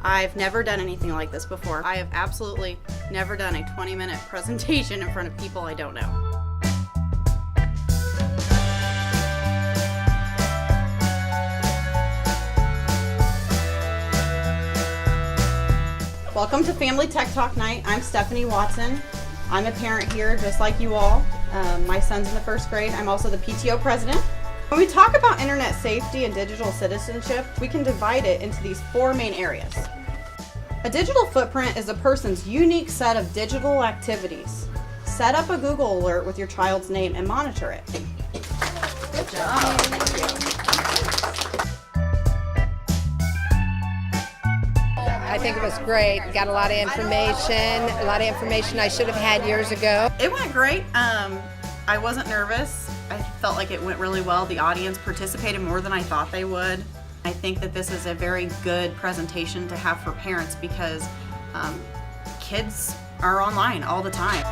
I've never done anything like this before. I have absolutely never done a 20-minute presentation in front of people I don't know. Welcome to Family Tech Talk Night. I'm Stephanie Watson. I'm a parent here just like you all. My son's in the first grade. I'm also the PTO president. When we talk about internet safety and digital citizenship, we can divide it into these four main areas. A digital footprint is a person's unique set of digital activities. Set up a Google alert with your child's name and monitor it. Good job. Thank you. I think it was great. Got a lot of information I should have had years ago. It went great. I wasn't nervous. I felt like it went really well. The audience participated more than I thought they would. I think that this is a very good presentation to have for parents because kids are online all the time.